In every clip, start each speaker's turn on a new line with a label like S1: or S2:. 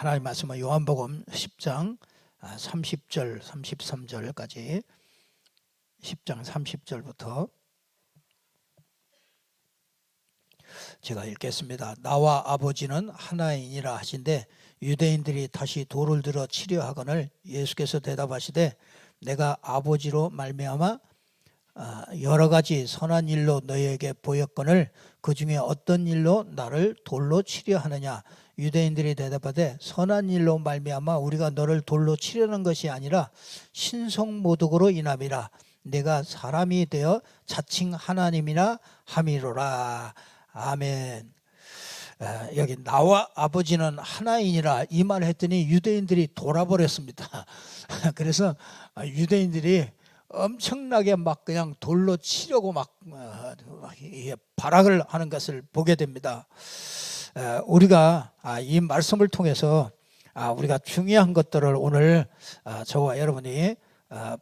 S1: 하나님 말씀은 요한복음 10장 30절 33절까지 10장 30절부터 제가 읽겠습니다. 나와 아버지는 하나이니라 하신대 유대인들이 다시 돌을 들어 치려 하거늘 예수께서 대답하시되 내가 아버지로 말미암아 여러 가지 선한 일로 너희에게 보였거늘 그 중에 어떤 일로 나를 돌로 치려 하느냐. 유대인들이 대답하되 선한 일로 말미암아 우리가 너를 돌로 치려는 것이 아니라 신성모독으로 인함이라. 내가 사람이 되어 자칭 하나님이나 함이로라. 아멘. 여기 나와 아버지는 하나이니라 이 말을 했더니 유대인들이 돌아버렸습니다. 그래서 유대인들이 엄청나게 막 그냥 돌로 치려고 막 발악을 하는 것을 보게 됩니다. 우리가 이 말씀을 통해서 우리가 중요한 것들을 오늘 저와 여러분이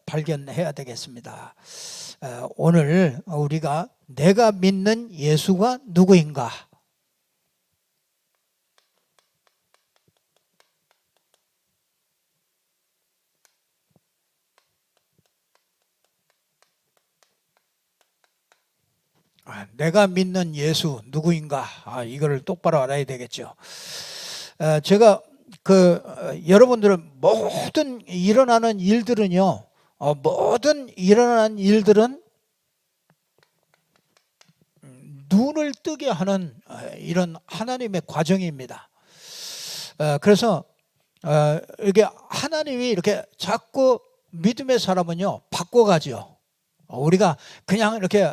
S1: 발견해야 되겠습니다. 오늘 우리가 내가 믿는 예수가 누구인가? 내가 믿는 예수 누구인가? 이거를 똑바로 알아야 되겠죠. 제가 여러분들은 모든 일어나는 일들은요, 모든 일어나는 일들은 눈을 뜨게 하는 이런 하나님의 과정입니다. 그래서 이게 하나님이 이렇게 자꾸 믿음의 사람은요 바꿔가죠. 우리가 그냥 이렇게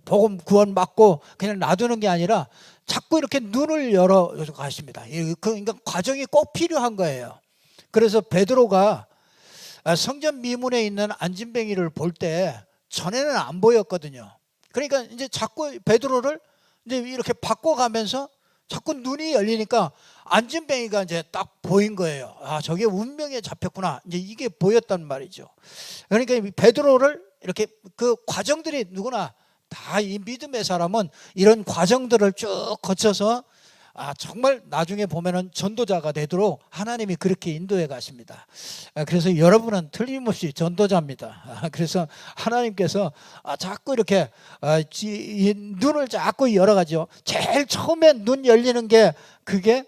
S1: 복음 구원 받고 그냥 놔두는 게 아니라 자꾸 이렇게 눈을 열어 가십니다. 그러니까 과정이 꼭 필요한 거예요. 그래서 베드로가 성전 미문에 있는 안진뱅이를 볼 때 전에는 안 보였거든요. 그러니까 이제 자꾸 베드로를 이제 이렇게 바꿔가면서 자꾸 눈이 열리니까 안진뱅이가 이제 딱 보인 거예요. 저게 운명에 잡혔구나. 이제 이게 보였단 말이죠. 그러니까 베드로를 이렇게 그 과정들이 누구나 다 이 믿음의 사람은 이런 과정들을 쭉 거쳐서 정말 나중에 보면은 전도자가 되도록 하나님이 그렇게 인도해 가십니다. 그래서 여러분은 틀림없이 전도자입니다. 그래서 하나님께서 자꾸 이렇게 눈을 자꾸 열어가죠. 제일 처음에 눈 열리는 게 그게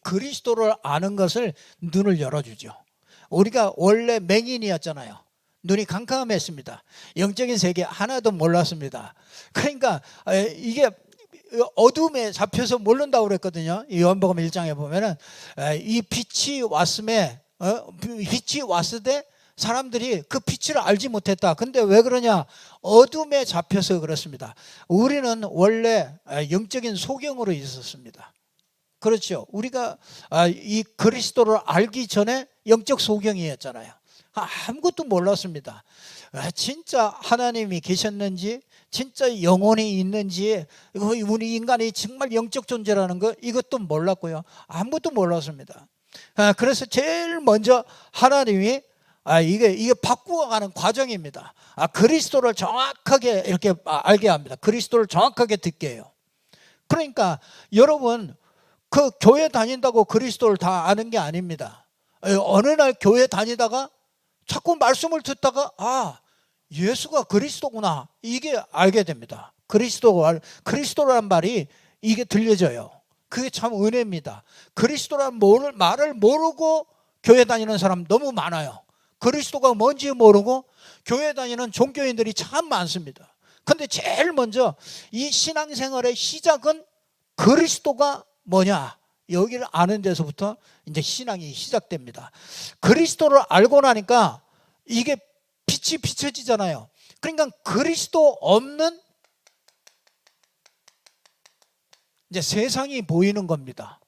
S1: 그리스도를 아는 것을 눈을 열어주죠. 우리가 원래 맹인이었잖아요. 눈이 캄캄했습니다. 영적인 세계 하나도 몰랐습니다. 그러니까 이게 어둠에 잡혀서 모른다고 그랬거든요. 요한복음 1장에 보면은 이 빛이 왔을 때 사람들이 그 빛을 알지 못했다. 근데 왜 그러냐? 어둠에 잡혀서 그렇습니다. 우리는 원래 영적인 소경으로 있었습니다. 그렇죠. 우리가 이 그리스도를 알기 전에 영적 소경이었잖아요. 아무것도 몰랐습니다. 진짜 하나님이 계셨는지, 진짜 영혼이 있는지, 우리 인간이 정말 영적 존재라는 거 이것도 몰랐고요. 아무것도 몰랐습니다. 그래서 제일 먼저 하나님이 이게 바꾸어가는 과정입니다. 그리스도를 정확하게 이렇게 알게 합니다. 그리스도를 정확하게 듣게 해요. 그러니까 여러분 그 교회 다닌다고 그리스도를 다 아는 게 아닙니다. 어느 날 교회 다니다가 자꾸 말씀을 듣다가 예수가 그리스도구나 이게 알게 됩니다. 그리스도란 말이 이게 들려져요. 그게 참 은혜입니다. 그리스도란 말을 모르고 교회 다니는 사람 너무 많아요. 그리스도가 뭔지 모르고 교회 다니는 종교인들이 참 많습니다. 그런데 제일 먼저 이 신앙생활의 시작은 그리스도가 뭐냐 여기를 아는 데서부터 이제 신앙이 시작됩니다. 그리스도를 알고 나니까 이게 빛이 비춰지잖아요. 그러니까 그리스도 없는 이제 세상이 보이는 겁니다.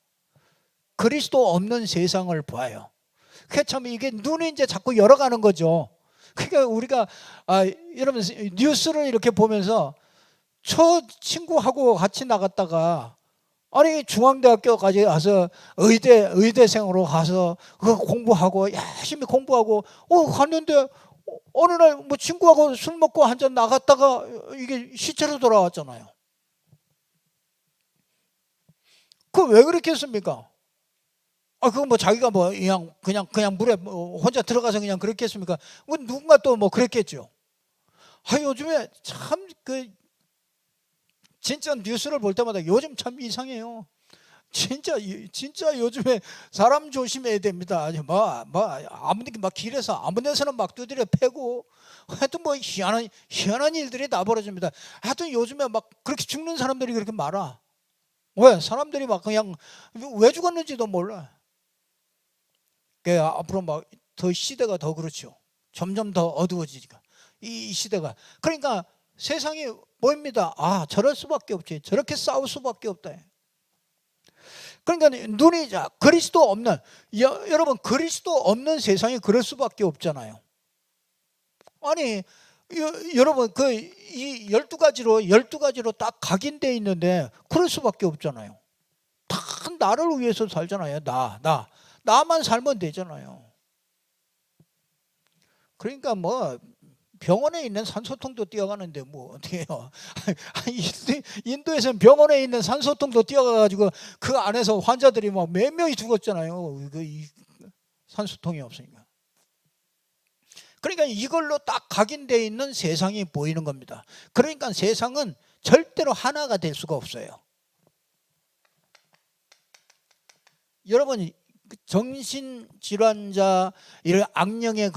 S1: 그리스도 없는 세상을 봐요. 그게 참 이게 눈이 이제 자꾸 열어가는 거죠. 그러니까 우리가 여러분 뉴스를 이렇게 보면서 저 친구하고 같이 나갔다가 중앙대학교까지 가서 의대생으로 가서 공부하고 열심히 공부하고 갔는데 어느 날 뭐 친구하고 술 먹고 한 잔 나갔다가 이게 시체로 돌아왔잖아요. 그 왜 그렇게 했습니까? 그건 뭐 자기가 뭐 그냥 물에 뭐 혼자 들어가서 그냥 그렇게 했습니까? 뭐 누군가 또 뭐 그랬겠죠. 요즘에 참 진짜 뉴스를 볼 때마다 요즘 참 이상해요. 진짜 요즘에 사람 조심해야 됩니다. 막 길에서 아무 데서나 막 두드려 패고, 하여튼 뭐 희한한 일들이 다 벌어집니다. 하여튼 요즘에 막 그렇게 죽는 사람들이 그렇게 많아. 왜? 사람들이 막 그냥 왜 죽었는지도 몰라. 앞으로 막 더 시대가 더 그렇죠. 점점 더 어두워지니까 이 시대가. 그러니까 세상이 보입니다. 저럴 수밖에 없지. 저렇게 싸울 수밖에 없다. 그러니까 눈이 그리스도 없는, 여러분 그리스도 없는 세상이 그럴 수밖에 없잖아요. 아니 여러분 이 12가지로 딱 각인되어 있는데 그럴 수밖에 없잖아요. 다 나를 위해서 살잖아요. 나만 살면 되잖아요. 그러니까 뭐 병원에 있는 산소통도 뛰어가는데 뭐 어떻게 해요. 인도에서는 병원에 있는 산소통도 뛰어가가지고 그 안에서 환자들이 막 몇 명이 죽었잖아요. 이 산소통이 없으니까. 그러니까 이걸로 딱 각인되어 있는 세상이 보이는 겁니다. 그러니까 세상은 절대로 하나가 될 수가 없어요. 여러분 정신질환자, 이런 악령에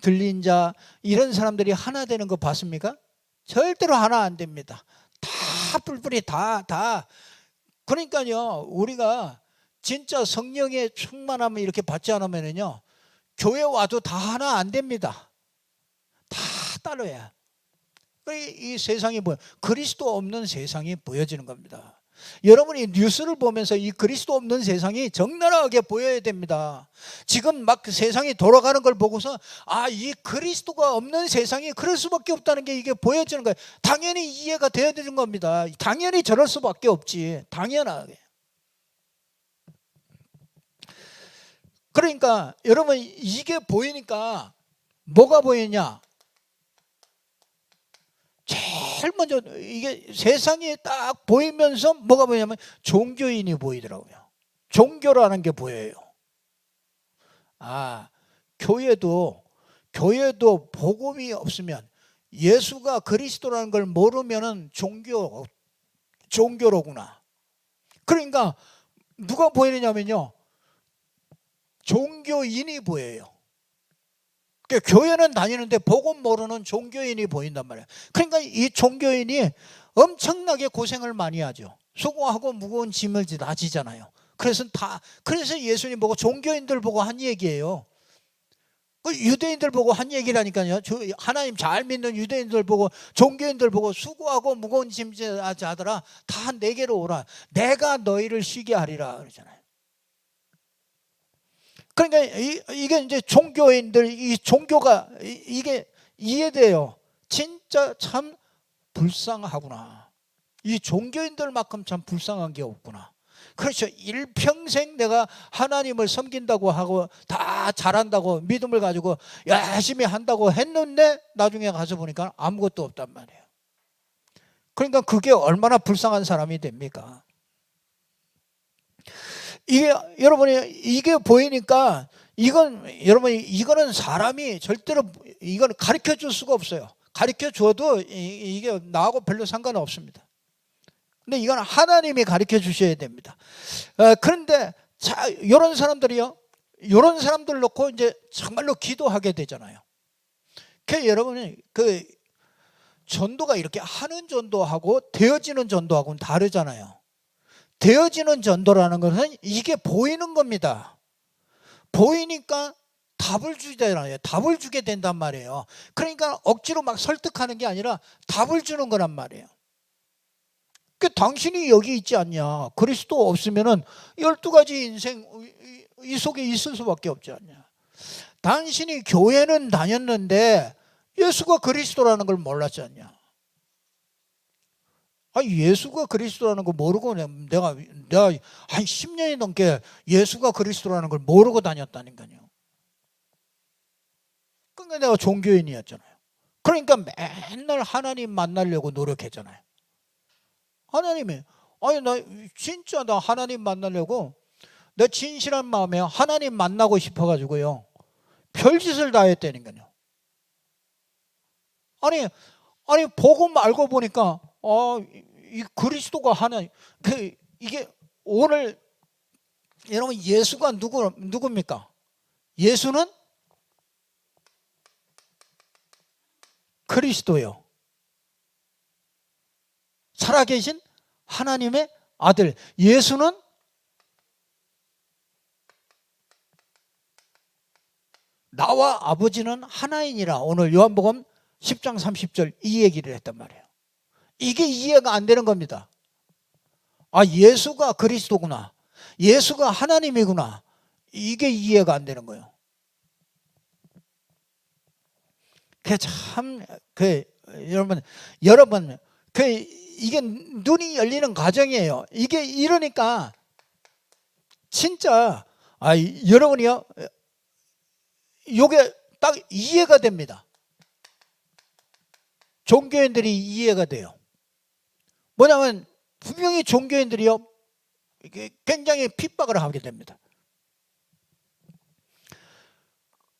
S1: 들린 자, 이런 사람들이 하나 되는 거 봤습니까? 절대로 하나 안 됩니다. 다 뿔뿔이 다. 그러니까요, 우리가 진짜 성령의 충만함을 이렇게 받지 않으면요, 교회 와도 다 하나 안 됩니다. 다 따로야. 이 세상이 그리스도 없는 세상이 보여지는 겁니다. 여러분이 뉴스를 보면서 이 그리스도 없는 세상이 적나라하게 보여야 됩니다. 지금 막 세상이 돌아가는 걸 보고서 이 그리스도가 없는 세상이 그럴 수밖에 없다는 게 이게 보여지는 거예요. 당연히 이해가 되어야 되는 겁니다. 당연히 저럴 수밖에 없지. 당연하게. 그러니까 여러분 이게 보이니까 뭐가 보이냐? 제일 먼저 이게 세상이 딱 보이면서 뭐가 보이냐면 종교인이 보이더라고요. 종교라는 게 보여요. 교회도 복음이 없으면, 예수가 그리스도라는 걸 모르면은 종교로구나. 그러니까 누가 보이느냐면요, 종교인이 보여요. 그러니까 교회는 다니는데 복음 모르는 종교인이 보인단 말이에요. 그러니까 이 종교인이 엄청나게 고생을 많이 하죠. 수고하고 무거운 짐을 다 지잖아요. 그래서 예수님 보고 종교인들 보고 한 얘기예요. 유대인들 보고 한 얘기라니까요. 하나님 잘 믿는 유대인들 보고, 종교인들 보고, 수고하고 무거운 짐자들아 다 내게로 오라. 내가 너희를 쉬게 하리라 그러잖아요. 그러니까 이게 이제 종교인들, 이 종교가 이게 이해돼요. 진짜 참 불쌍하구나. 이 종교인들만큼 참 불쌍한 게 없구나. 그렇죠. 일평생 내가 하나님을 섬긴다고 하고 다 잘한다고 믿음을 가지고 열심히 한다고 했는데 나중에 가서 보니까 아무것도 없단 말이에요. 그러니까 그게 얼마나 불쌍한 사람이 됩니까? 이게 보이니까 이거는 사람이 절대로 이건 가르쳐 줄 수가 없어요. 가르쳐 줘도 이게 나하고 별로 상관없습니다. 근데 이건 하나님이 가르쳐 주셔야 됩니다. 그런데 이런 사람들이요, 이런 사람들 놓고 이제 정말로 기도하게 되잖아요. 여러분이 전도가 이렇게 하는 전도하고 되어지는 전도하고는 다르잖아요. 되어지는 전도라는 것은 이게 보이는 겁니다. 보이니까 답을 주잖아요. 답을 주게 된단 말이에요. 그러니까 억지로 막 설득하는 게 아니라 답을 주는 거란 말이에요. 당신이 여기 있지 않냐? 그리스도 없으면은 12가지 인생 이 속에 있을 수밖에 없지 않냐? 당신이 교회는 다녔는데 예수가 그리스도라는 걸 몰랐지 않냐? 예수가 그리스도라는 걸 모르고 내가 한 10년이 넘게 예수가 그리스도라는 걸 모르고 다녔다니까요. 그러니까 내가 종교인이었잖아요. 그러니까 맨날 하나님 만나려고 노력했잖아요. 하나님이 아니 나 진짜 나 하나님 만나려고 내 진실한 마음에 하나님 만나고 싶어가지고요 별짓을 다 했다니까요. 아니 복음 알고 보니까 이 그리스도가 하나님 이게 오늘 여러분 예수가 누굽니까? 예수는 그리스도요. 살아계신 하나님의 아들. 예수는 나와 아버지는 하나이니라. 오늘 요한복음 10장 30절 이 얘기를 했단 말이에요. 이게 이해가 안 되는 겁니다. 아, 예수가 그리스도구나. 예수가 하나님이구나. 이게 이해가 안 되는 거예요. 그게 참, 여러분, 이게 눈이 열리는 과정이에요. 이게 이러니까, 진짜, 여러분이요, 이게 딱 이해가 됩니다. 종교인들이 이해가 돼요. 뭐냐면, 분명히 종교인들이요, 이게 굉장히 핍박을 하게 됩니다.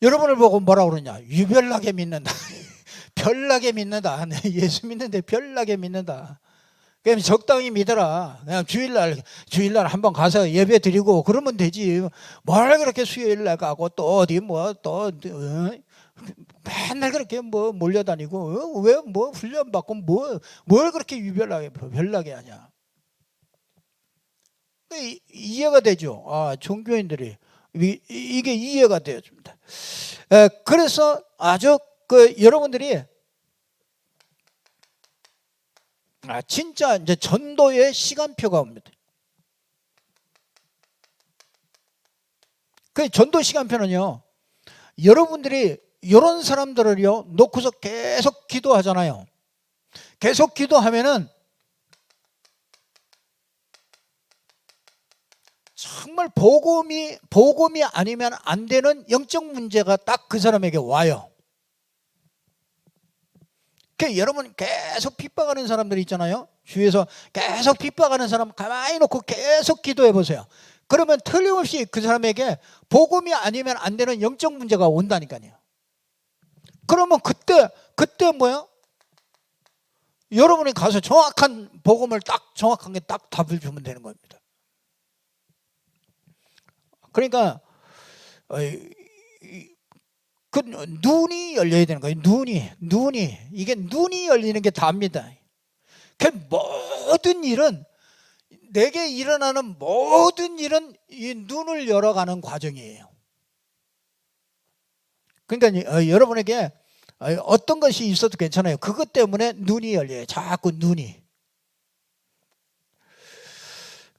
S1: 여러분을 보고 뭐라 그러냐? 유별나게 믿는다. 별나게 믿는다. 예수 믿는데 별나게 믿는다. 그냥 적당히 믿어라. 그냥 주일날 한번 가서 예배 드리고 그러면 되지. 뭘 그렇게 수요일날 가고 또 어디 맨날 그렇게 몰려다니고 왜 훈련 받고 뭘 그렇게 유별나게 별나게 하냐? 이해가 되죠. 종교인들이 이게 이해가 되어집니다. 그래서 아주 여러분들이 진짜 이제 전도의 시간표가 옵니다. 그 전도 시간표는요, 여러분들이 이런 사람들을요 놓고서 계속 기도하잖아요. 계속 기도하면은 정말 복음이 아니면 안 되는 영적 문제가 딱 그 사람에게 와요. 여러분 계속 핍박하는 사람들 있잖아요. 주위에서 계속 핍박하는 사람 가만히 놓고 계속 기도해 보세요. 그러면 틀림없이 그 사람에게 복음이 아니면 안 되는 영적 문제가 온다니까요. 그러면 그때 뭐야? 여러분이 가서 정확한 복음을 정확하게 딱 답을 주면 되는 겁니다. 그러니까 그 눈이 열려야 되는 거예요. 눈이 이게 눈이 열리는 게 답니다. 그 모든 일은 내게 일어나는 모든 일은 이 눈을 열어가는 과정이에요. 그러니까 여러분에게 어떤 것이 있어도 괜찮아요. 그것 때문에 눈이 열려요. 자꾸 눈이.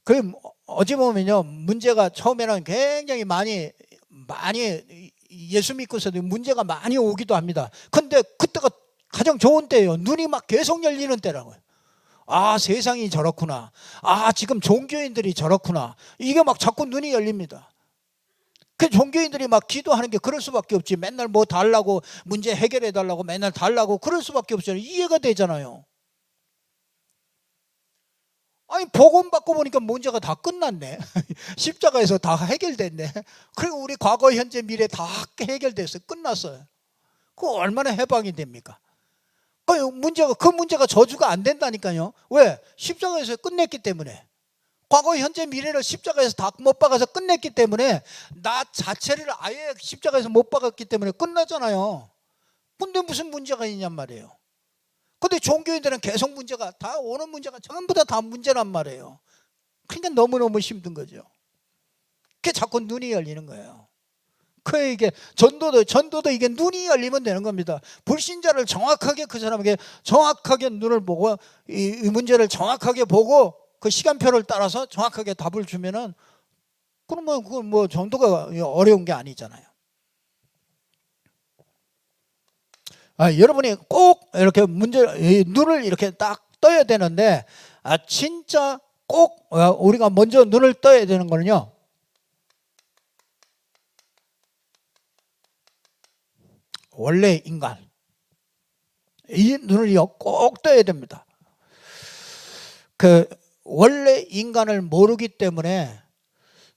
S1: 그 어찌 보면요, 문제가 처음에는 굉장히 많이 예수 믿고서도 문제가 많이 오기도 합니다. 근데 그때가 가장 좋은 때예요. 눈이 막 계속 열리는 때라고요. 세상이 저렇구나. 지금 종교인들이 저렇구나. 이게 막 자꾸 눈이 열립니다. 그 종교인들이 막 기도하는 게 그럴 수밖에 없지. 맨날 뭐 달라고, 문제 해결해 달라고 맨날 달라고 그럴 수밖에 없잖아요. 이해가 되잖아요. 복음 받고 보니까 문제가 다 끝났네. 십자가에서 다 해결됐네. 그리고 우리 과거, 현재, 미래 다 해결됐어요. 끝났어요. 그거 얼마나 해방이 됩니까? 그 문제가 저주가 안 된다니까요. 왜? 십자가에서 끝냈기 때문에. 과거, 현재, 미래를 십자가에서 다 못 박아서 끝냈기 때문에 나 자체를 아예 십자가에서 못 박았기 때문에 끝나잖아요. 근데 무슨 문제가 있냔 말이에요. 근데 종교인들은 계속 문제가 다 오는 문제가 전부 다 문제란 말이에요. 그러니까 너무너무 힘든 거죠. 그게 자꾸 눈이 열리는 거예요. 이게 전도도 이게 눈이 열리면 되는 겁니다. 불신자를 정확하게 그 사람에게 정확하게 눈을 보고 이 문제를 정확하게 보고 그 시간표를 따라서 정확하게 답을 주면은 그러면 그건 전도가 어려운 게 아니잖아요. 여러분이 꼭 이렇게 눈을 이렇게 딱 떠야 되는데, 진짜 꼭 우리가 먼저 눈을 떠야 되는 거는요, 원래 인간. 이 눈을 꼭 떠야 됩니다. 그 원래 인간을 모르기 때문에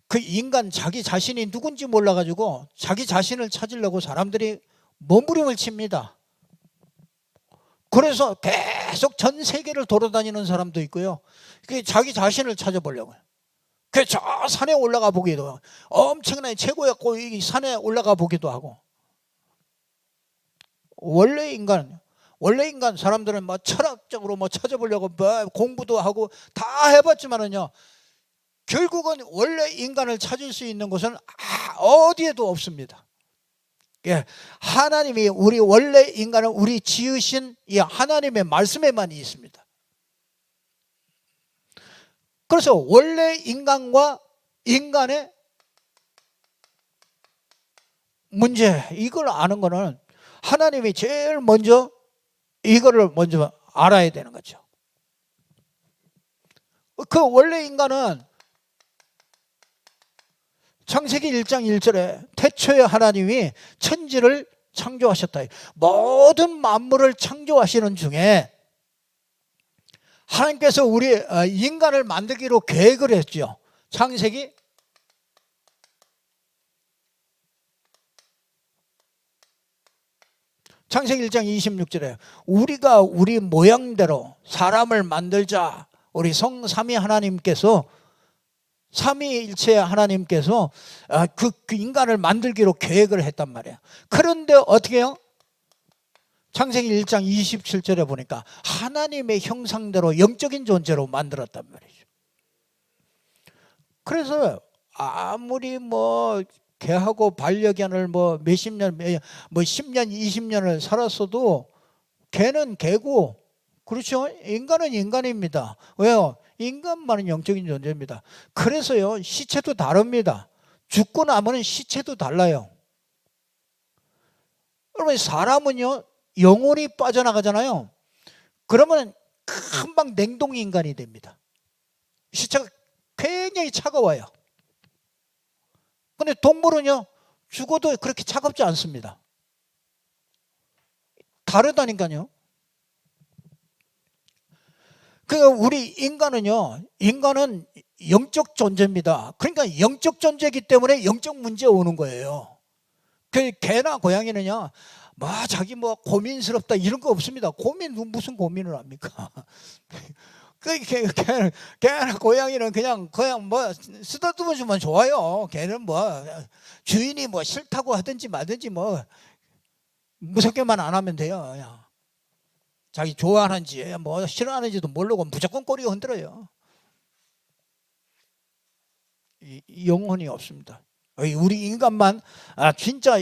S1: 그 인간 자기 자신이 누군지 몰라가지고 자기 자신을 찾으려고 사람들이 몸부림을 칩니다. 그래서 계속 전 세계를 돌아다니는 사람도 있고요. 자기 자신을 찾아보려고요. 저 산에 올라가 보기도 하고, 엄청나게 최고였고 이 산에 올라가 보기도 하고. 원래 인간 사람들은 뭐 철학적으로 뭐 찾아보려고 뭐 공부도 하고 다 해봤지만은요, 결국은 원래 인간을 찾을 수 있는 곳은 어디에도 없습니다. 예, 하나님이 우리 원래 인간을 우리 지으신 이 하나님의 말씀에만 있습니다. 그래서 원래 인간과 인간의 문제, 이걸 아는 거는 하나님이 제일 먼저 이거를 먼저 알아야 되는 거죠. 그 원래 인간은 창세기 1장 1절에 태초에 하나님이 천지를 창조하셨다. 모든 만물을 창조하시는 중에 하나님께서 우리 인간을 만들기로 계획을 했죠. 창세기 1장 26절에 우리가 우리 모양대로 사람을 만들자. 우리 성삼위 하나님께서 삼위일체 하나님께서 그 인간을 만들기로 계획을 했단 말이에요. 그런데 어떻게 해요? 창세기 1장 27절에 보니까 하나님의 형상대로 영적인 존재로 만들었단 말이죠. 그래서 아무리 뭐 개하고 반려견을 뭐 몇십 년, 뭐 10년, 20년을 살았어도 개는 개고, 그렇죠? 인간은 인간입니다. 왜요? 인간만은 영적인 존재입니다. 그래서요, 시체도 다릅니다. 죽고 나면은 시체도 달라요. 여러분, 사람은요, 영혼이 빠져나가잖아요. 그러면 금방 냉동 인간이 됩니다. 시체가 굉장히 차가워요. 근데 동물은요, 죽어도 그렇게 차갑지 않습니다. 다르다니까요. 우리 인간은 영적 존재입니다. 그러니까 영적 존재이기 때문에 영적 문제 오는 거예요. 개나 고양이는요, 자기 고민스럽다 이런 거 없습니다. 무슨 고민을 합니까? 개나 고양이는 그냥 쓰다듬어 주면 좋아요. 개는 주인이 싫다고 하든지 말든지 무섭게만 안 하면 돼요. 그냥. 자기 좋아하는지 싫어하는지도 모르고 무조건 꼬리가 흔들어요. 영혼이 없습니다. 우리 인간만 진짜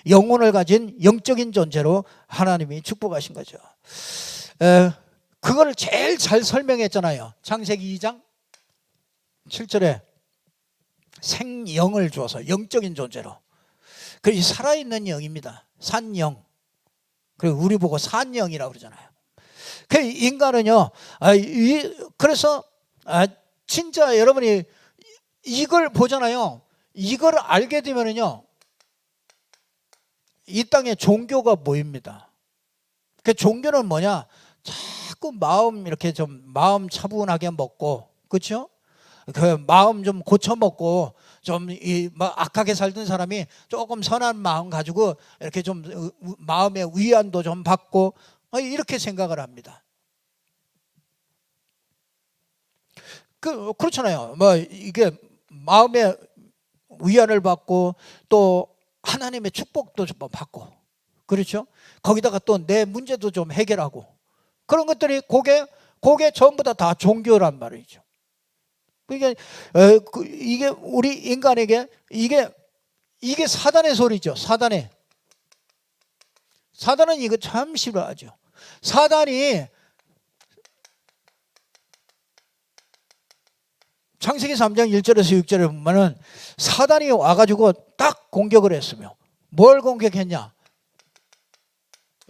S1: 영혼을 가진 영적인 존재로 하나님이 축복하신 거죠. 그걸 제일 잘 설명했잖아요. 창세기 2장 7절에 생영을 주어서 영적인 존재로. 그 살아있는 영입니다. 산영. 그리고 우리 보고 산영이라고 그러잖아요. 그 인간은요, 그래서 진짜 여러분이 이걸 보잖아요. 이걸 알게 되면은요, 이 땅에 종교가 보입니다. 그 종교는 뭐냐? 자꾸 마음 이렇게 좀 마음 차분하게 먹고, 그렇죠? 그 마음 좀 고쳐 먹고 좀 악하게 살던 사람이 조금 선한 마음 가지고 이렇게 좀 마음의 위안도 좀 받고 이렇게 생각을 합니다. 그렇잖아요. 이게 마음의 위안을 받고 또 하나님의 축복도 좀 받고, 그렇죠? 거기다가 또 내 문제도 좀 해결하고, 그런 것들이 그게 전부 다 종교란 말이죠. 그러니까 이게 우리 인간에게 이게 사단의 소리죠. 사단은 이거 참 싫어하죠. 사단이 창세기 3장 1절에서 6절에 보면은 사단이 와가지고 딱 공격을 했으며, 뭘 공격했냐?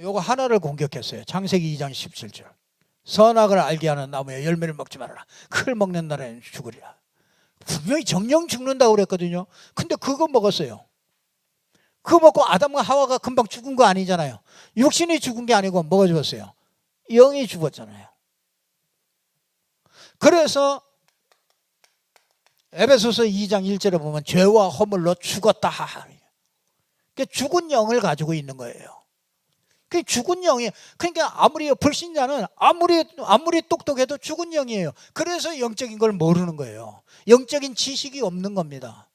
S1: 요거 하나를 공격했어요. 창세기 2장 17절. 선악을 알게 하는 나무에 열매를 먹지 말아라. 그걸 먹는 날에는 죽으리라. 분명히 정령 죽는다고 그랬거든요. 근데 그거 먹었어요. 그거 먹고 아담과 하와가 금방 죽은 거 아니잖아요. 육신이 죽은 게 아니고 뭐가 죽었어요? 영이 죽었잖아요. 그래서 에베소서 2장 1절에 보면 죄와 허물로 죽었다. 그러니까 죽은 영을 가지고 있는 거예요. 그 죽은 영이, 그러니까 아무리 불신자는 아무리 똑똑해도 죽은 영이에요. 그래서 영적인 걸 모르는 거예요. 영적인 지식이 없는 겁니다.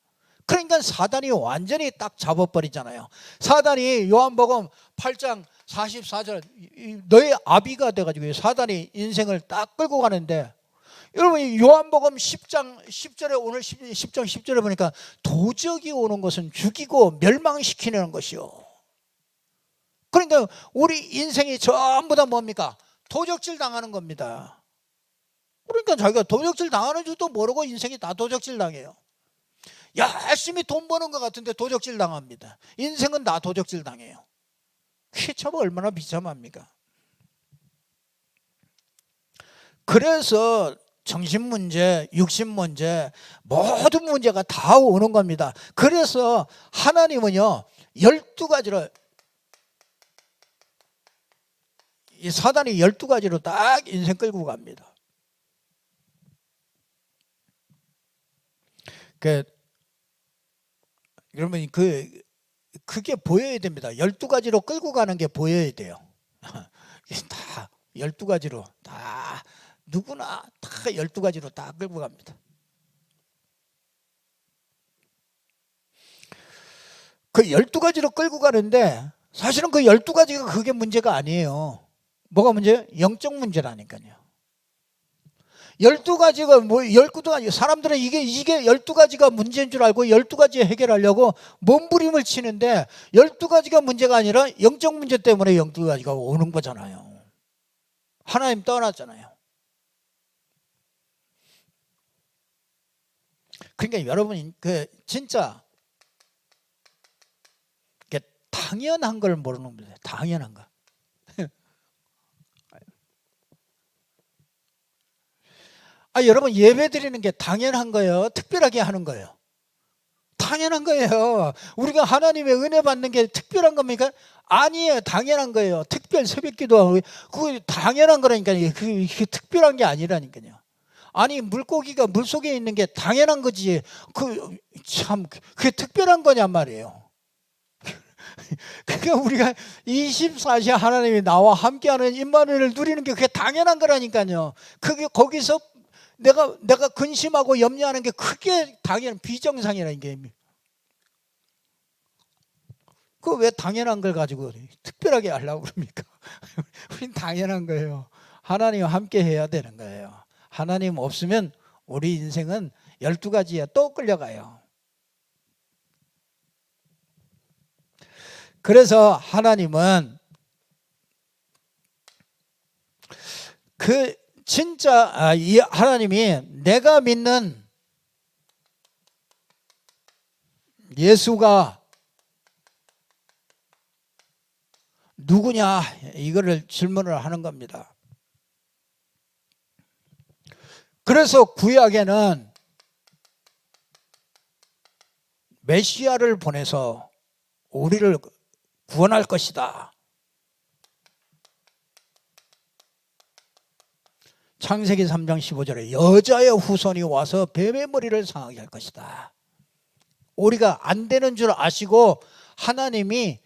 S1: 그러니까 사단이 완전히 딱 잡아버리잖아요. 사단이 요한복음 8장 44절 너의 아비가 돼가지고 사단이 인생을 딱 끌고 가는데, 여러분 요한복음 10장 10절에 오늘 10장 10절에 보니까 도적이 오는 것은 죽이고 멸망시키는 것이요. 그러니까 우리 인생이 전부 다 뭡니까? 도적질 당하는 겁니다. 그러니까 자기가 도적질 당하는 줄도 모르고 인생이 다 도적질 당해요. 열심히 돈 버는 것 같은데 도적질 당합니다. 인생은 다 도적질 당해요. 그게 참 얼마나 비참합니까? 그래서 정신 문제, 육신 문제, 모든 문제가 다 오는 겁니다. 그래서 하나님은요 12가지로, 이 사단이 12가지로 딱 인생 끌고 갑니다. 여러분 그게 보여야 됩니다. 12가지로 끌고 가는 게 보여야 돼요. 다 12가지로 다 누구나 다 12가지로 다 끌고 갑니다. 그 12가지로 끌고 가는데 사실은 그 12가지가 그게 문제가 아니에요. 뭐가 문제예요? 영적 문제라니까요. 12가지가 뭐 12가지, 사람들은 이게 12가지가 문제인 줄 알고 12가지 해결하려고 몸부림을 치는데 12가지가 문제가 아니라 영적 문제 때문에 12가지가 오는 거잖아요. 하나님 떠났잖아요. 그러니까 여러분이 진짜 당연한 걸 모르는 거예요. 당연한 거. 여러분 예배 드리는 게 당연한 거예요? 특별하게 하는 거예요? 당연한 거예요. 우리가 하나님의 은혜 받는 게 특별한 겁니까? 아니에요. 당연한 거예요. 특별 새벽기도 그거 당연한 거라니까요. 그게 특별한 게 아니라니까요. 아니 물고기가 물속에 있는 게 당연한 거지 그게 특별한 거냔 말이에요. 그러니까 우리가 24시 하나님이 나와 함께하는 임마누엘을 누리는 게 그게 당연한 거라니까요. 그게 거기서 내가 근심하고 염려하는 게 그게 당연 비정상이라는 게. 그 왜 당연한 걸 가지고 특별하게 하려고 그럽니까? 우린 당연한 거예요. 하나님과 함께 해야 되는 거예요. 하나님 없으면 우리 인생은 12가지에 또 끌려가요. 그래서 하나님은 진짜 이 하나님이 내가 믿는 예수가 누구냐 이거를 질문을 하는 겁니다. 그래서 구약에는 메시아를 보내서 우리를 구원할 것이다. 창세기 3장 15절에 여자의 후손이 와서 뱀의 머리를 상하게 할 것이다. 우리가 안 되는 줄 아시고 하나님이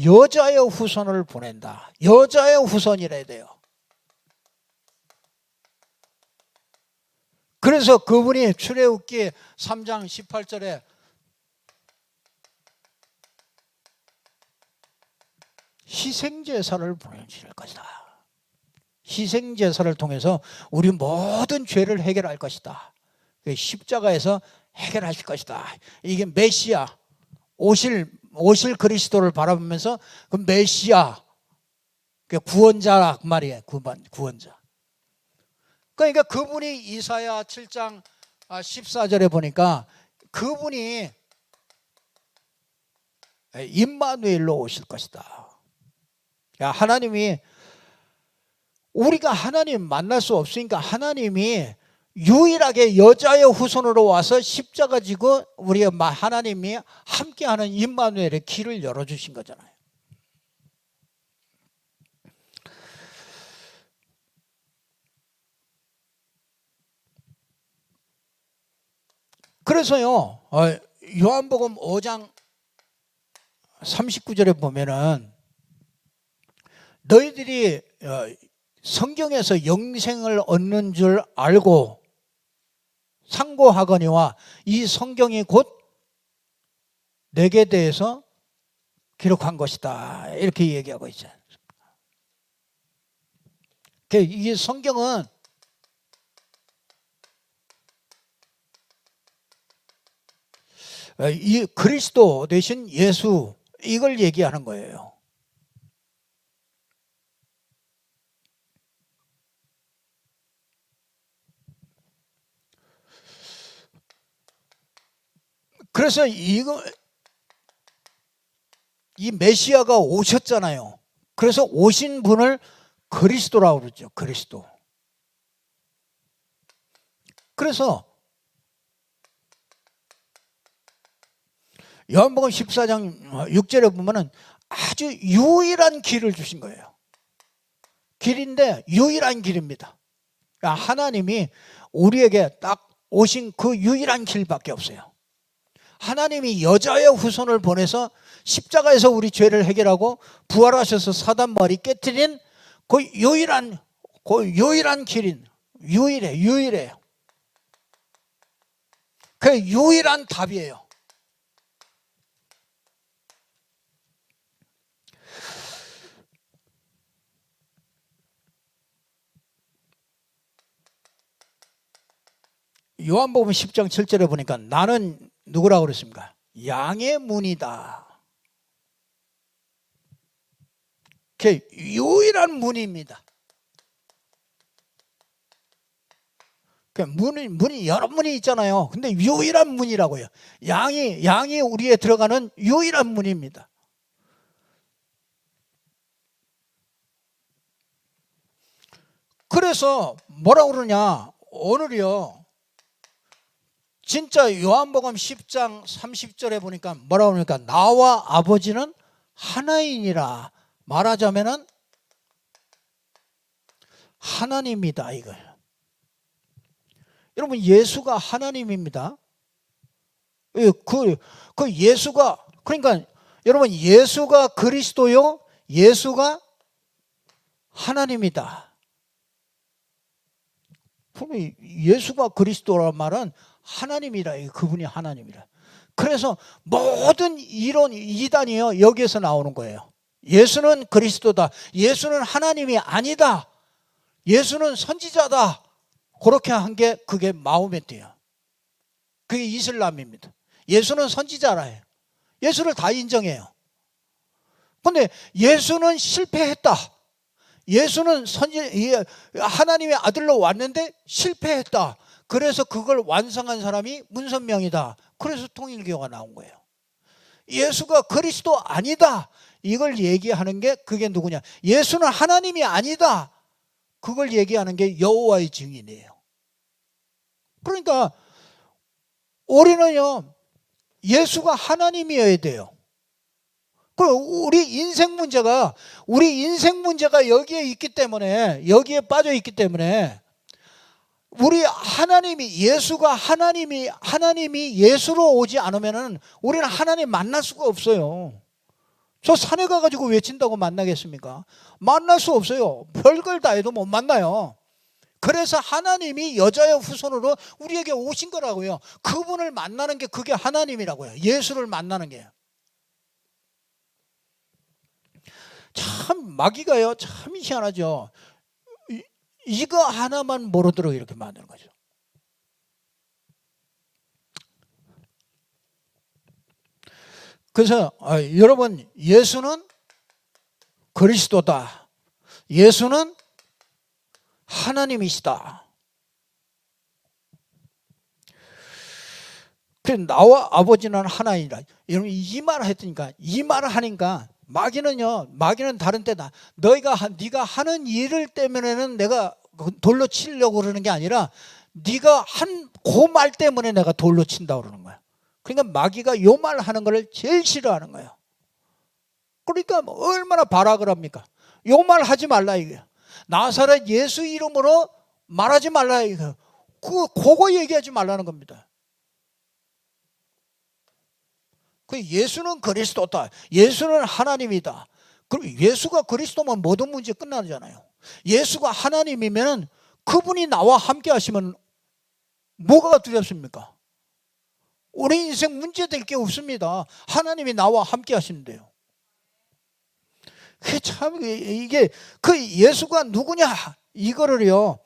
S1: 여자의 후손을 보낸다. 여자의 후손이래야 돼요. 그래서 그분이 출애굽기 3장 18절에 희생제사를 보내실 것이다. 희생제사를 통해서 우리 모든 죄를 해결할 것이다. 십자가에서 해결하실 것이다. 이게 메시아 오실 그리스도를 바라보면서 그 메시아 구원자 말이에요. 구원자. 그러니까 그분이 이사야 7장 14절에 보니까 그분이 임마누엘로 오실 것이다. 하나님이 우리가 하나님 만날 수 없으니까 하나님이 유일하게 여자의 후손으로 와서 십자가 지고 우리 하나님이 함께하는 임마누엘의 길을 열어주신 거잖아요. 그래서요, 요한복음 5장 39절에 보면은 너희들이 성경에서 영생을 얻는 줄 알고 상고하거니와 이 성경이 곧 내게 대해서 기록한 것이다, 이렇게 얘기하고 있죠. 이 성경은 이 그리스도 대신 예수, 이걸 얘기하는 거예요. 그래서 이 메시아가 오셨잖아요. 그래서 오신 분을 그리스도라고 그러죠. 그리스도. 그래서 요한복음 14장 6절에 보면은 아주 유일한 길을 주신 거예요. 길인데 유일한 길입니다. 그러니까 하나님이 우리에게 딱 오신 그 유일한 길밖에 없어요. 하나님이 여자의 후손을 보내서 십자가에서 우리 죄를 해결하고 부활하셔서 사단 머리 깨트린 그 유일한 길인, 유일해요. 그 유일한 답이에요. 요한복음 10장 7절에 보니까 나는 누구라고 그랬습니까? 양의 문이다. 그 유일한 문입니다. 그 문이 여러 문이 있잖아요. 근데 유일한 문이라고요. 양이 우리에 들어가는 유일한 문입니다. 그래서 뭐라고 그러냐? 오늘이요, 진짜 요한복음 10장 30절에 보니까 뭐라고 그러니까 나와 아버지는 하나이니라. 말하자면은 하나님이다, 이걸. 여러분, 예수가 하나님입니다. 그 예수가, 그러니까 여러분, 예수가 그리스도요, 예수가 하나님이다. 그러면 예수가 그리스도란 말은 하나님이라, 그분이 하나님이라. 그래서 모든 이론 이단이요, 여기에서 나오는 거예요. 예수는 그리스도다, 예수는 하나님이 아니다, 예수는 선지자다, 그렇게 한 게 그게 마호메트예요. 그게 이슬람입니다. 예수는 선지자라 해요. 예수를 다 인정해요. 그런데 예수는 실패했다, 예수는 하나님의 아들로 왔는데 실패했다, 그래서 그걸 완성한 사람이 문선명이다. 그래서 통일교가 나온 거예요. 예수가 그리스도 아니다, 이걸 얘기하는 게 그게 누구냐? 예수는 하나님이 아니다, 그걸 얘기하는 게 여호와의 증인이에요. 그러니까 우리는요, 예수가 하나님이어야 돼요. 그리고 우리 인생 문제가 여기에 있기 때문에, 여기에 빠져 있기 때문에, 우리 하나님이 예수로 오지 않으면은 우리는 하나님 만날 수가 없어요. 저 산에 가가지고 외친다고 만나겠습니까? 만날 수 없어요. 별걸 다 해도 못 만나요. 그래서 하나님이 여자의 후손으로 우리에게 오신 거라고요. 그분을 만나는 게 그게 하나님이라고요. 예수를 만나는 게. 참 마귀가요, 참 희한하죠. 이거 하나만 모르도록 이렇게 만드는 거죠. 그래서 여러분, 예수는 그리스도다, 예수는 하나님이시다. 나와 아버지는 하나이라. 여러분, 이 말을 했으니까, 이 말을 하니까 마귀는 다른 때다. 네가 하는 일을 때문에는 내가 돌로 치려고 그러는 게 아니라 네가 한 그 말 때문에 내가 돌로 친다 그러는 거야. 그러니까 마귀가 요 말 하는 걸 제일 싫어하는 거예요. 그러니까 얼마나 발악을 합니까? 요 말 하지 말라 이게. 나사렛 예수 이름으로 말하지 말라 이거. 그거 얘기하지 말라는 겁니다. 그 예수는 그리스도다. 예수는 하나님이다. 그리고 예수가 그리스도면 모든 문제 끝나잖아요. 예수가 하나님이면 그분이 나와 함께 하시면 뭐가 두렵습니까? 우리 인생 문제될 게 없습니다. 하나님이 나와 함께 하시는데요. 참 이게 그 예수가 누구냐 이거를요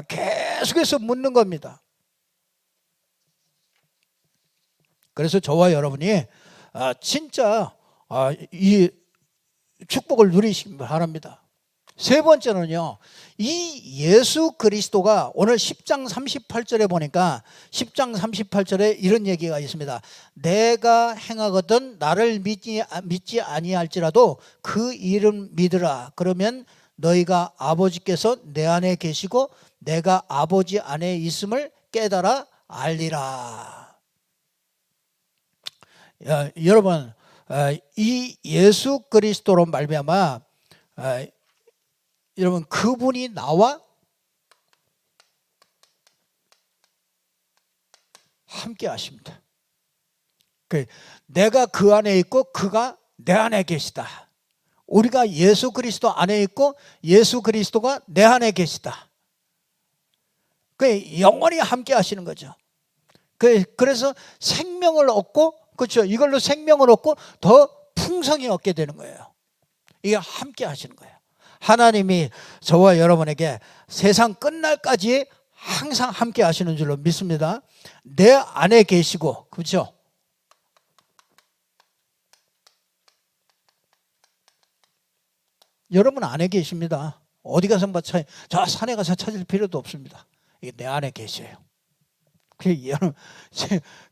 S1: 계속해서 묻는 겁니다. 그래서 저와 여러분이 진짜 이 축복을 누리시기 바랍니다. 세 번째는요, 이 예수 그리스도가 오늘 10장 38절에 보니까 10장 38절에 이런 얘기가 있습니다. 내가 행하거든 나를 믿지 아니할지라도 그 이름 믿으라. 그러면 너희가 아버지께서 내 안에 계시고 내가 아버지 안에 있음을 깨달아 알리라. 여러분, 이 예수 그리스도로 말미암아 여러분 그분이 나와 함께 하십니다. 내가 그 안에 있고 그가 내 안에 계시다. 우리가 예수 그리스도 안에 있고 예수 그리스도가 내 안에 계시다. 영원히 함께 하시는 거죠. 그래서 생명을 얻고, 그렇죠, 이걸로 생명을 얻고 더 풍성히 얻게 되는 거예요. 이게 함께 하시는 거예요. 하나님이 저와 여러분에게 세상 끝날까지 항상 함께 하시는 줄로 믿습니다. 내 안에 계시고, 그렇죠? 여러분 안에 계십니다. 어디 가서 저 산에 가서 찾을 필요도 없습니다. 이게 내 안에 계셔요.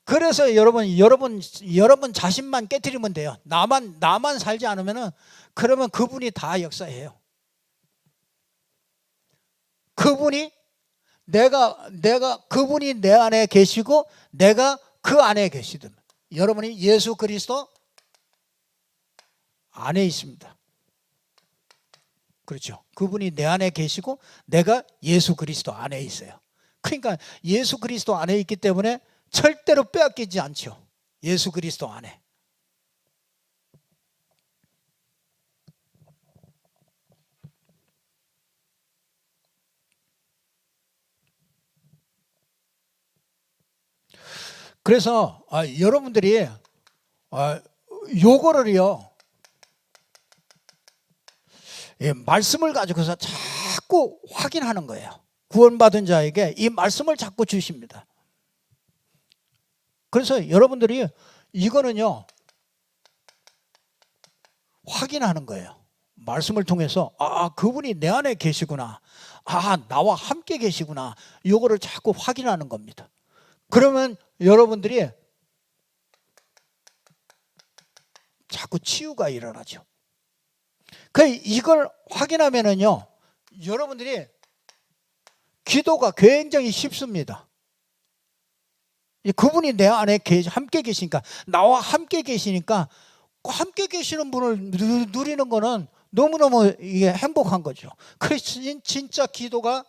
S1: 그래서 여러분 자신만 깨트리면 돼요. 나만 살지 않으면은 그러면 그분이 다 역사해요. 그분이 그분이 내 안에 계시고 내가 그 안에 계시든 여러분이 예수 그리스도 안에 있습니다. 그렇죠. 그분이 내 안에 계시고 내가 예수 그리스도 안에 있어요. 그러니까 예수 그리스도 안에 있기 때문에 절대로 빼앗기지 않죠. 예수 그리스도 안에. 그래서 여러분들이 요거를요 말씀을 가지고서 자꾸 확인하는 거예요. 구원받은 자에게 이 말씀을 자꾸 주십니다. 그래서 여러분들이 이거는요 확인하는 거예요. 말씀을 통해서 그분이 내 안에 계시구나, 나와 함께 계시구나, 이거를 자꾸 확인하는 겁니다. 그러면 여러분들이 자꾸 치유가 일어나죠. 이걸 확인하면은요 여러분들이 기도가 굉장히 쉽습니다. 그분이 내 안에 함께 계시니까, 나와 함께 계시니까 함께 계시는 분을 누리는 거는 너무너무 이게 행복한 거죠. 그래서 진짜 기도가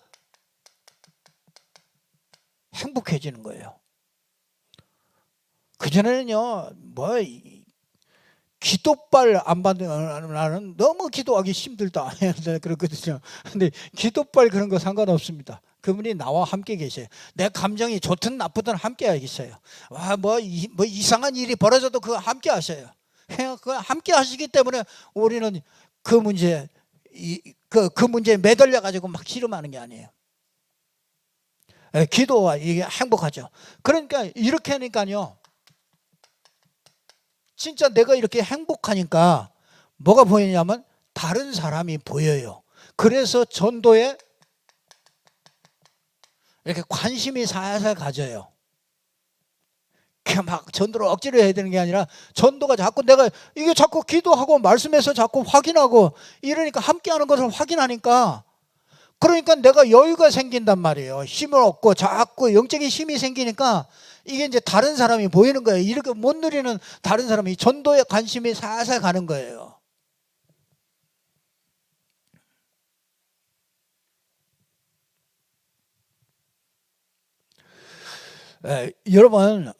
S1: 행복해지는 거예요. 그전에는요 기도빨 안 받는 나는 너무 기도하기 힘들다 그렇거든요. 근데 기도빨 그런 거 상관없습니다. 그분이 나와 함께 계셔요. 내 감정이 좋든 나쁘든 함께 계셔요. 뭐 이상한 일이 벌어져도 그거 함께 하셔요. 함께 하시기 때문에 우리는 그 문제에 매달려 가지고 막 씨름하는 게 아니에요. 기도와 이게 행복하죠. 그러니까 이렇게 하니까요 진짜 내가 이렇게 행복하니까 뭐가 보이냐면 다른 사람이 보여요. 그래서 전도에 이렇게 관심이 살살 가져요. 막 전도를 억지로 해야 되는 게 아니라 전도가 자꾸 내가 이게 자꾸 기도하고 말씀에서 자꾸 확인하고 이러니까 함께하는 것을 확인하니까 그러니까 내가 여유가 생긴단 말이에요. 힘을 얻고 자꾸 영적인 힘이 생기니까 이게 이제 다른 사람이 보이는 거예요. 이렇게 못 누리는 다른 사람이 전도에 관심이 살살 가는 거예요. 여러분,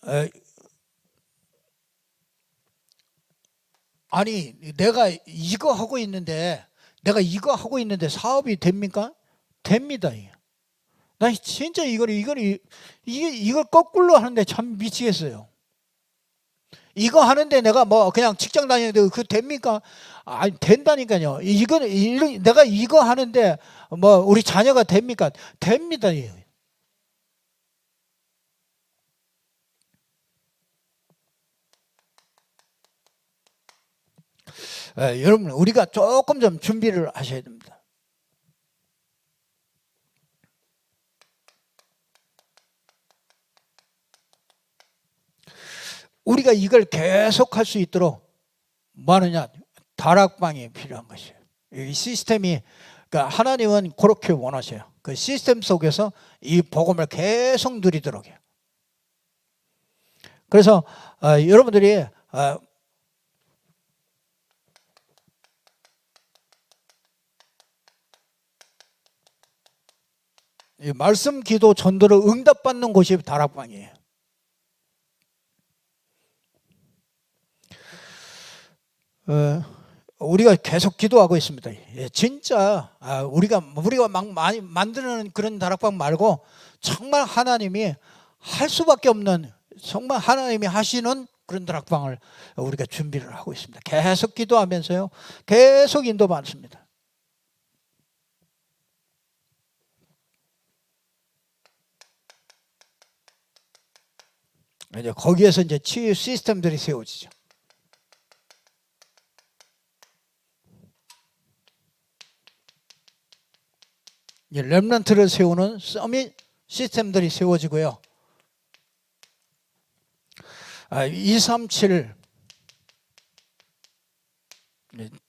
S1: 아니 내가 이거 하고 있는데 사업이 됩니까? 됩니다. 나 진짜 이걸 거꾸로 하는데 참 미치겠어요. 이거 하는데 내가 뭐 그냥 직장 다니는데 그 됩니까? 아니 된다니까요. 내가 이거 하는데 뭐 우리 자녀가 됩니까? 됩니다. 여러분 우리가 조금 좀 준비를 하셔야 됩니다. 우리가 이걸 계속 할 수 있도록 뭐 하느냐? 다락방이 필요한 것이에요. 이 시스템이, 그러니까 하나님은 그렇게 원하셔요. 그 시스템 속에서 이 복음을 계속 누리도록 해요. 그래서 여러분들이 이 말씀 기도 전도를 응답받는 곳이 다락방이에요. 우리가 계속 기도하고 있습니다. 진짜 우리가 막 많이 만드는 그런 다락방 말고 정말 하나님이 할 수밖에 없는, 정말 하나님이 하시는 그런 다락방을 우리가 준비를 하고 있습니다. 계속 기도하면서요, 계속 인도받습니다. 이제 거기에서 이제 치유 시스템들이 세워지죠. 렘넌트를 세우는 서밋 시스템들이 세워지고요. 237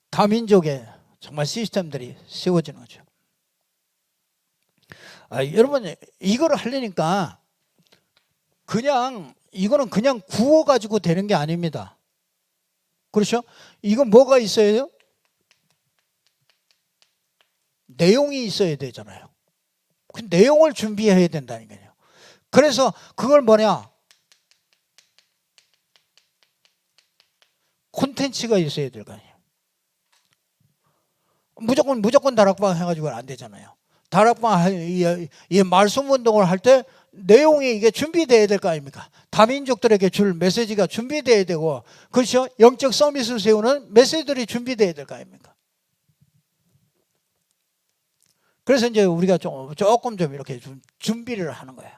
S1: 다민족의 정말 시스템들이 세워지는 거죠. 여러분 이거를 하려니까 이거는 그냥 구워 가지고 되는 게 아닙니다. 그렇죠? 이건 뭐가 있어야 돼요? 내용이 있어야 되잖아요. 그 내용을 준비해야 된다니까요. 그래서 그걸 뭐냐? 콘텐츠가 있어야 될 거 아니에요. 무조건 다락방 해가지고는 안 되잖아요. 다락방 이 말씀 운동을 할 때 내용이 이게 준비돼야 될 거 아닙니까? 다민족들에게 줄 메시지가 준비돼야 되고, 그렇죠? 영적 서밋을 세우는 메시지들이 준비돼야 될 거 아닙니까? 그래서 이제 우리가 조금 이렇게 좀 준비를 하는 거예요.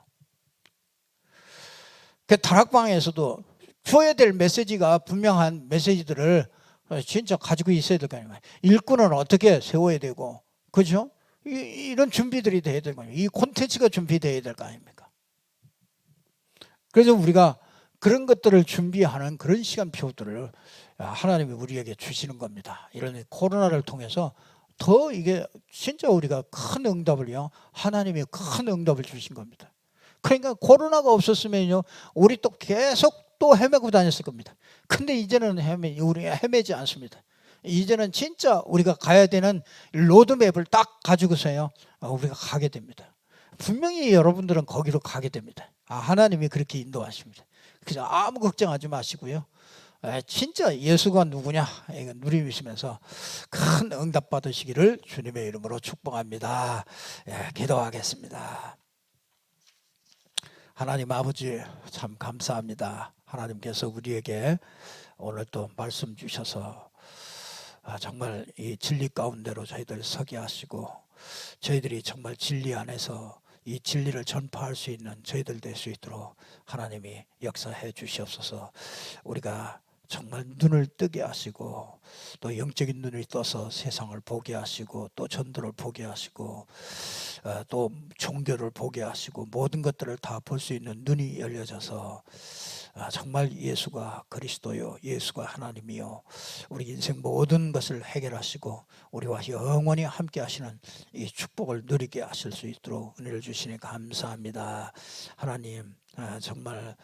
S1: 그 다락방에서도 줘야 될 메시지가 분명한 메시지들을 진짜 가지고 있어야 될 거 아닙니까? 일꾼은 어떻게 세워야 되고, 그렇죠? 이런 준비들이 돼야 될 거 아닙니까? 이 콘텐츠가 준비돼야 될 거 아닙니까? 그래서 우리가 그런 것들을 준비하는 그런 시간표들을 하나님이 우리에게 주시는 겁니다. 이런 코로나를 통해서 더 이게 진짜 우리가 큰 응답을요, 하나님이 큰 응답을 주신 겁니다. 그러니까 코로나가 없었으면요, 우리 또 계속 또 헤매고 다녔을 겁니다. 근데 이제는 우리가 헤매지 않습니다. 이제는 진짜 우리가 가야 되는 로드맵을 딱 가지고서요, 우리가 가게 됩니다. 분명히 여러분들은 거기로 가게 됩니다. 하나님이 그렇게 인도하십니다. 그래서 아무 걱정하지 마시고요, 진짜 예수가 누구냐 이거 누리시면서 큰 응답 받으시기를 주님의 이름으로 축복합니다. 기도하겠습니다. 하나님 아버지 참 감사합니다. 하나님께서 우리에게 오늘 또 말씀 주셔서 정말 이 진리 가운데로 저희들 서게 하시고, 저희들이 정말 진리 안에서 이 진리를 전파할 수 있는 저희들 될 수 있도록 하나님이 역사해 주시옵소서. 우리가 정말 눈을 뜨게 하시고 또 영적인 눈이 떠서 세상을 보게 하시고 또 전도를 보게 하시고 또 종교를 보게 하시고 모든 것들을 다 볼 수 있는 눈이 열려져서 정말 예수가 그리스도요, 예수가 하나님이요, 우리 인생 모든 것을 해결하시고 우리와 영원히 함께 하시는 이 축복을 누리게 하실 수 있도록 은혜를 주시니 감사합니다. 하나님, 정말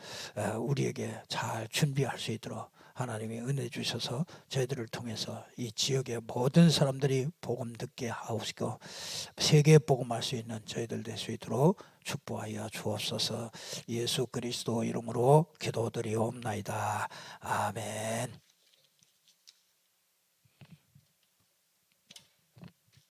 S1: 우리에게 잘 준비할 수 있도록 하나님이 은혜 주셔서 저희들을 통해서 이 지역의 모든 사람들이 복음 듣게 하옵시고 세계에 복음할 수 있는 저희들 될 수 있도록 축복하여 주옵소서. 예수 그리스도 이름으로 기도드리옵나이다. 아멘.